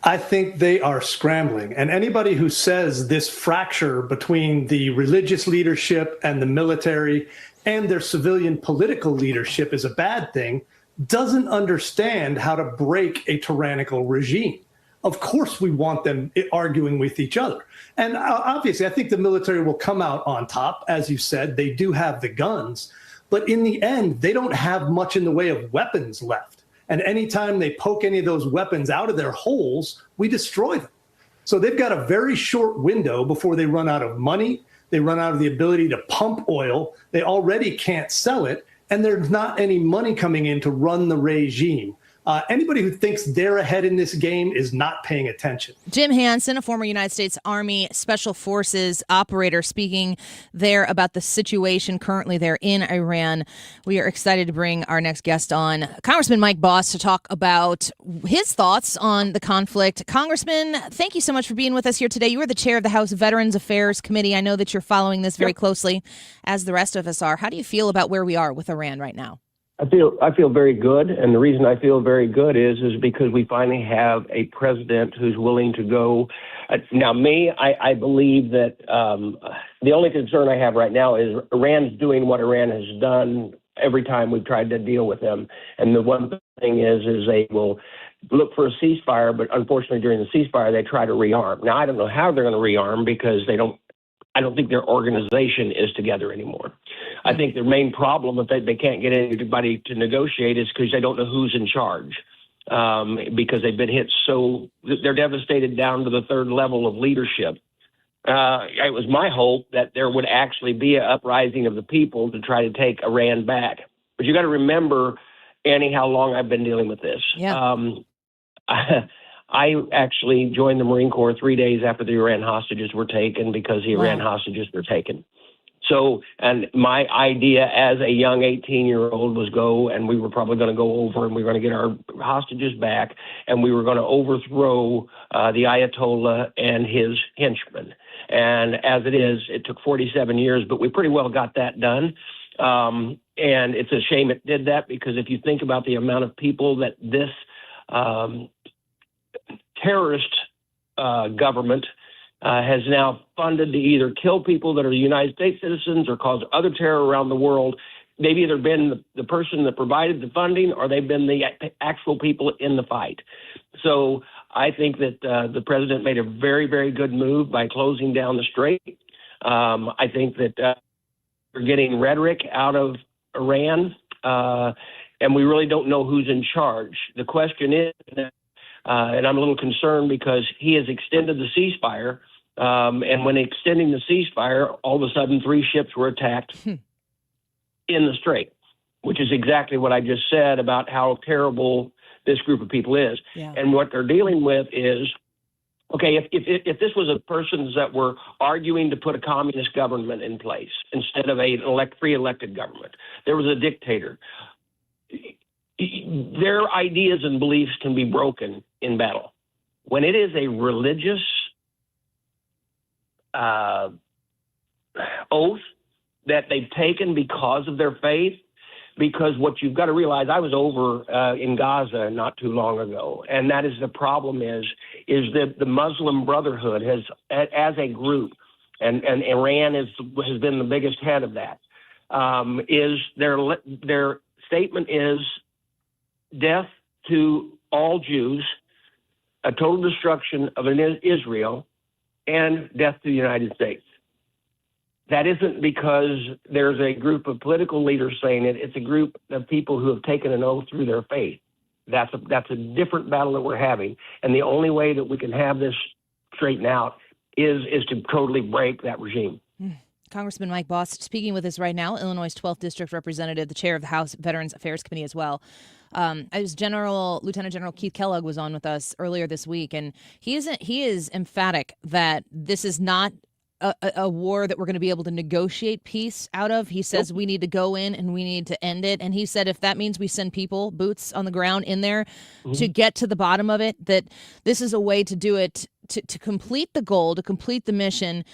I think they are scrambling. And anybody who says this fracture between the religious leadership and the military and their civilian political leadership is a bad thing doesn't understand how to break a tyrannical regime. Of course, we want them arguing with each other. And obviously, I think the military will come out on top. As you said, they do have the guns. But in the end, they don't have much in the way of weapons left. And anytime they poke any of those weapons out of their holes, we destroy them. So they've got a very short window before they run out of money. They run out of the ability to pump oil. They already can't sell it. And there's not any money coming in to run the regime. Anybody who thinks they're ahead in this game is not paying attention. Jim Hansen, a former United States Army Special Forces operator, speaking there about the situation currently there in Iran. We are excited to bring our next guest on, Congressman Mike Bost, to talk about his thoughts on the conflict. Congressman, thank you so much for being with us here today. You are the chair of the House Veterans Affairs Committee. I know that you're following this very closely, as the rest of us are. How do you feel about where we are with Iran right now? I feel very good, and the reason I feel very good is because we finally have a president who's willing to go. Now, I believe that the only concern I have right now is Iran's doing what Iran has done every time we've tried to deal with them, and the one thing is they will look for a ceasefire, but unfortunately during the ceasefire they try to rearm. Now, I don't know how they're going to rearm because I don't think their organization is together anymore. I think their main problem, if they can't get anybody to negotiate, is because they don't know who's in charge. Because they've been hit they're devastated down to the third level of leadership. It was my hope that there would actually be an uprising of the people to try to take Iran back. But you got to remember, Annie, how long I've been dealing with this. Yeah. I actually joined the Marine Corps 3 days after the Iran hostages were taken because the Iran hostages were taken. So, and my idea as a young 18-year-old was go, and we were probably going to go over and we were going to get our hostages back, and we were going to overthrow the Ayatollah and his henchmen. And as it is, it took 47 years, but we pretty well got that done. And it's a shame it did that, because if you think about the amount of people that this terrorist government has now funded to either kill people that are United States citizens or cause other terror around the world. They've either been the person that provided the funding or they've been the actual people in the fight. So I think that the president made a very, very good move by closing down the strait. I think that we're getting rhetoric out of Iran, and we really don't know who's in charge. The question is, and I'm a little concerned because he has extended the ceasefire. And when extending the ceasefire, all of a sudden 3 ships were attacked in the strait, which is exactly what I just said about how terrible this group of people is. Yeah. And what they're dealing with is, okay, if this was a person that were arguing to put a communist government in place instead of a free elected government, there was a dictator. Their ideas and beliefs can be broken in battle. When it is a religious oath that they've taken because of their faith, because what you've got to realize, I was over in Gaza not too long ago, and that is the problem is that the Muslim Brotherhood has, as a group, and Iran has been the biggest head of that, is their statement is death to all Jews, a total destruction of Israel, and death to the United States. That isn't because there's a group of political leaders saying it. It's a group of people who have taken an oath through their faith. That's a different battle that we're having. And the only way that we can have this straightened out is to totally break that regime. Congressman Mike Bost speaking with us right now, Illinois' 12th District Representative, the chair of the House Veterans Affairs Committee as well. Lieutenant General Keith Kellogg was on with us earlier this week, and he is emphatic that this is not a war that we're going to be able to negotiate peace out of. He says we need to go in and we need to end it. And he said if that means we send people, boots on the ground in there to get to the bottom of it, that this is a way to do it, to complete the goal, to complete the mission.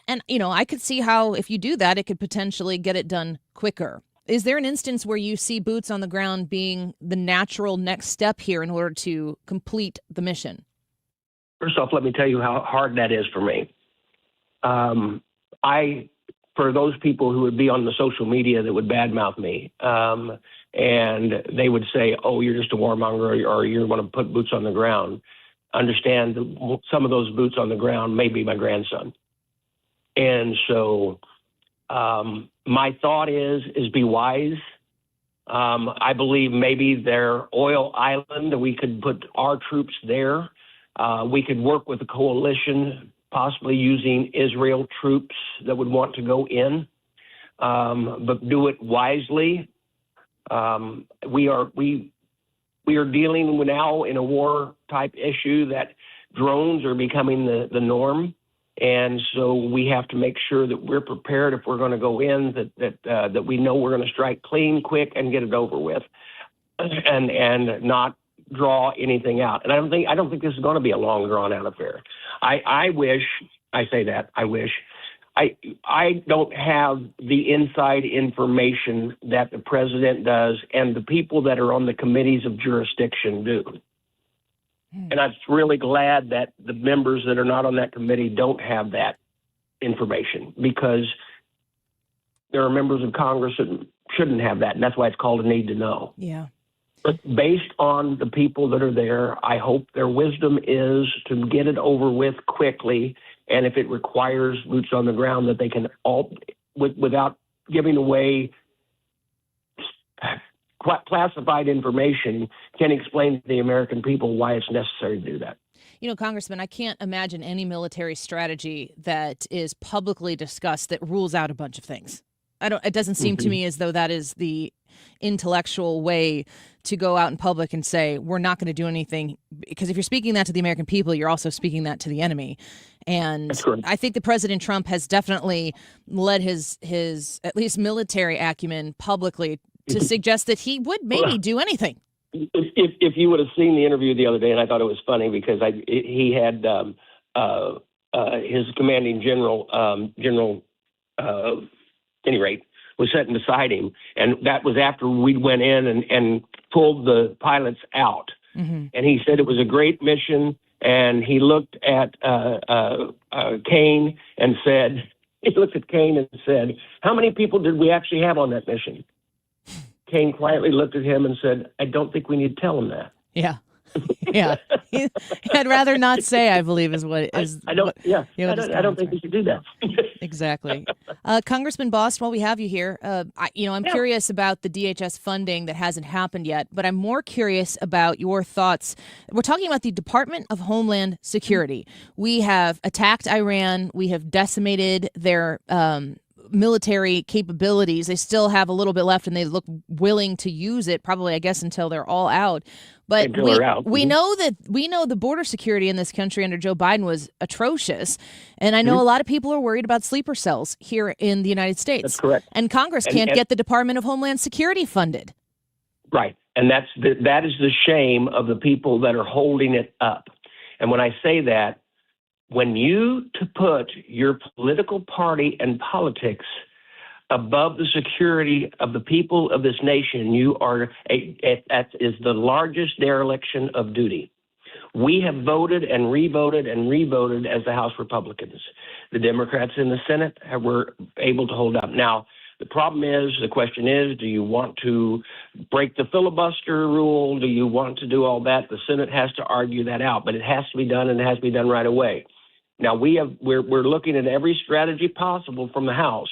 And, I could see how if you do that, it could potentially get it done quicker. Is there an instance where you see boots on the ground being the natural next step here in order to complete the mission? First off, let me tell you how hard that is for me. For those people who would be on the social media that would badmouth me, and they would say, "Oh, you're just a warmonger," or "You're going to put boots on the ground." Understand that some of those boots on the ground may be my grandson, and so my thought is be wise. I believe maybe their oil island, we could put our troops there. We could work with a coalition, possibly using Israel troops that would want to go in, but do it wisely. We are dealing now in a war type issue that drones are becoming the norm. And so we have to make sure that we're prepared if we're going to go in, that we know we're going to strike clean, quick, and get it over with, and not draw anything out. And I don't think this is going to be a long drawn out affair. I don't have the inside information that the president does and the people that are on the committees of jurisdiction do. And I'm really glad that the members that are not on that committee don't have that information, because there are members of Congress that shouldn't have that. And that's why it's called a need to know. Yeah. But based on the people that are there, I hope their wisdom is to get it over with quickly. And if it requires boots on the ground, that they can all, without giving away classified information, can explain to the American people why it's necessary to do that. You know, Congressman, I can't imagine any military strategy that is publicly discussed that rules out a bunch of things. It doesn't seem to me as though that is the intellectual way to go out in public and say, we're not going to do anything. Because if you're speaking that to the American people, you're also speaking that to the enemy. And I think that President Trump has definitely led his at least military acumen publicly to suggest that he would maybe do anything. If you would have seen the interview the other day, and I thought it was funny because he had his commanding general, any rate, was sitting beside him, and that was after we went in and pulled the pilots out. And he said it was a great mission, and he looked at Kane and said, "How many people did we actually have on that mission?" Kane quietly looked at him and said, "I don't think we need to tell him that." Yeah. Yeah. I'd rather not say, I believe, is what is. I don't think we should do that. Exactly. Congressman Bost, while we have you here, I'm curious about the DHS funding that hasn't happened yet, but I'm more curious about your thoughts. We're talking about the Department of Homeland Security. We have attacked Iran. We have decimated their military capabilities. They still have a little bit left, and they look willing to use it, probably, I guess, until they're all out. But we know the border security in this country under Joe Biden was atrocious. And I know a lot of people are worried about sleeper cells here in the United States. That's correct. And Congress can't get the Department of Homeland Security funded. Right. And that is the shame of the people that are holding it up. And when I say that, when you to put your political party and politics above the security of the people of this nation, that is the largest dereliction of duty. We have voted and revoted as the House Republicans. The Democrats in the Senate were able to hold up. Now, the question is, do you want to break the filibuster rule? Do you want to do all that? The Senate has to argue that out, but it has to be done, and it has to be done right away. Now, we're looking at every strategy possible from the House.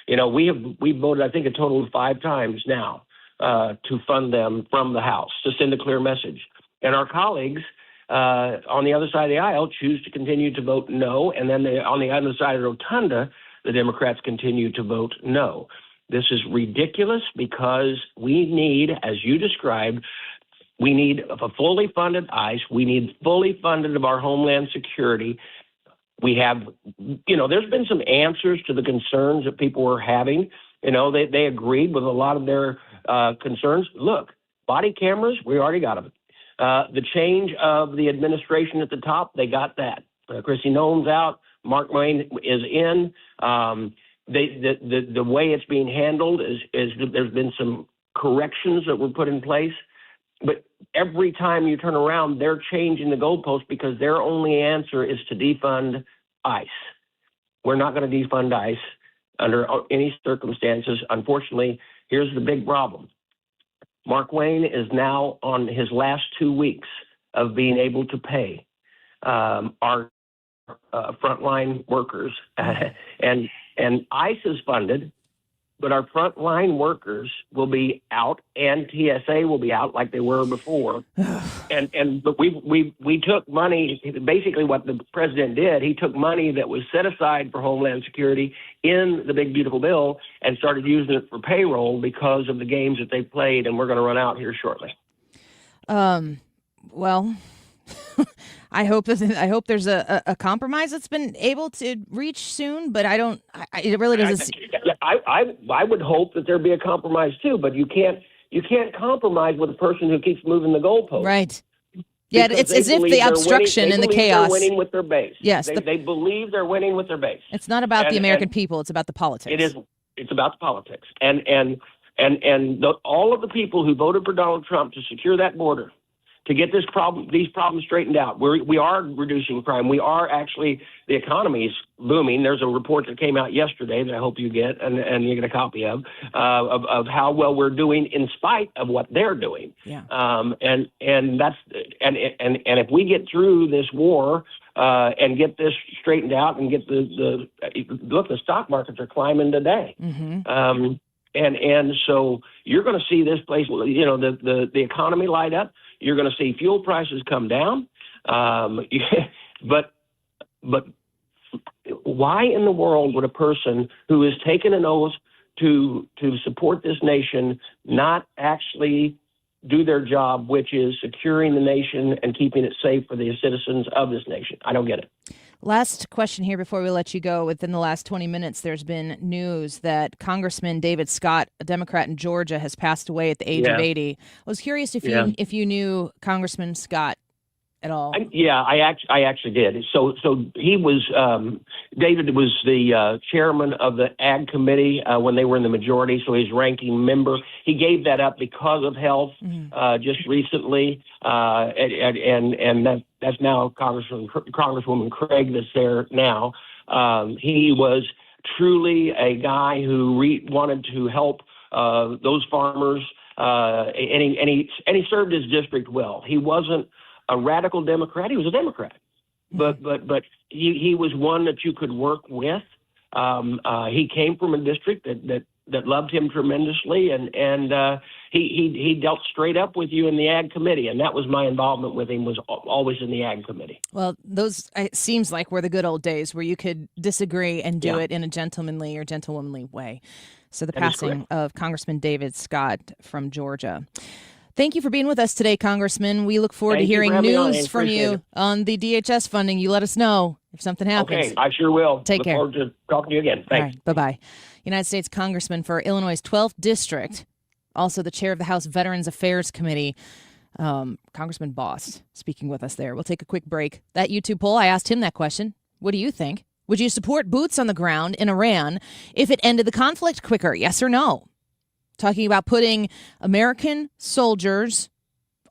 You know, we've voted, I think, a total of 5 times now to fund them from the House, to send a clear message. And our colleagues on the other side of the aisle choose to continue to vote no. And then on the other side of the rotunda, the Democrats continue to vote no. This is ridiculous because we need, as you described, we need a fully funded ICE. We need fully funded of our Homeland Security. We have, there's been some answers to the concerns that people were having. They agreed with a lot of their concerns. Look, body cameras, we already got them. The change of the administration at the top, they got that. Chrissy Nolan's out. Mark Wayne is in. The way it's being handled is there's been some corrections that were put in place. but every time you turn around, they're changing the goalpost because their only answer is to defund ICE. We're not going to defund ICE under any circumstances. Unfortunately, here's the big problem. Mark Wayne is now on his last 2 weeks of being able to pay our frontline workers, and ICE is funded, but our frontline workers will be out, and TSA will be out like they were before. But we took money. Basically, what the president did, he took money that was set aside for Homeland Security in the big beautiful bill and started using it for payroll because of the games that they played, and we're going to run out here shortly. Well, I hope there's a compromise that's been able to reach soon, but it really doesn't. I would hope that there be a compromise too, but you can't compromise with a person who keeps moving the goalpost. Right. Yeah, it's as if the obstruction and the chaos. They're winning with their base. Yes, they believe they're winning with their base. It's not about the American people; it's about the politics. It is. It's about the politics, and all of the people who voted for Donald Trump to secure that border, to get these problems straightened out. We are reducing crime. We are actually, the economy is booming. There's a report that came out yesterday that I hope you get and you get a copy of how well we're doing in spite of what they're doing. Yeah. And if we get through this war and get this straightened out and get the stock markets are climbing today. Mm-hmm. And so you're going to see this place, the economy light up. You're going to see fuel prices come down. But why in the world would a person who has taken an oath to support this nation not actually do their job, which is securing the nation and keeping it safe for the citizens of this nation? I don't get it. Last question here before we let you go. Within the last 20 minutes, there's been news that Congressman David Scott, a Democrat in Georgia, has passed away at the age of 80. I was curious if you knew Congressman Scott at all. I actually did. So he was David was the chairman of the Ag Committee when they were in the majority. So he's ranking member. He gave that up because of health just recently, and that's now Congresswoman Craig that's there now. He was truly a guy who wanted to help those farmers, and he served his district well. He wasn't a radical Democrat. He was a Democrat, but he was one that you could work with. He came from a district that loved him tremendously, and he dealt straight up with you in the Ag Committee, and that was my involvement with him, was always in the Ag Committee. Well, those it seems like were the good old days where you could disagree and do it in a gentlemanly or gentlewomanly way. So the passing of Congressman David Scott from Georgia. Thank you for being with us today, Congressman. We look forward to hearing news from you on the DHS funding. You let us know if something happens. Okay, I sure will. Take care. Look forward to talking to you again. Thanks. All right, bye-bye. United States Congressman for Illinois' 12th District, also the chair of the House Veterans Affairs Committee, Congressman Bost, speaking with us there. We'll take a quick break. That YouTube poll, I asked him that question. What do you think? Would you support boots on the ground in Iran if it ended the conflict quicker? Yes or no? Talking about putting American soldiers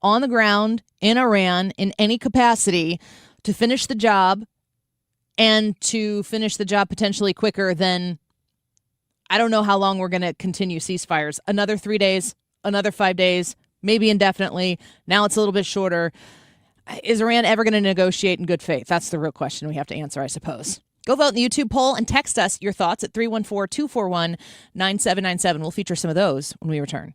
on the ground in Iran in any capacity to finish the job, and to finish the job potentially quicker than, I don't know how long we're going to continue ceasefires. Another 3 days, another 5 days, maybe indefinitely. Now it's a little bit shorter. Is Iran ever going to negotiate in good faith? That's the real question we have to answer, I suppose. Go vote in the YouTube poll and text us your thoughts at 314-241-9797. We'll feature some of those when we return.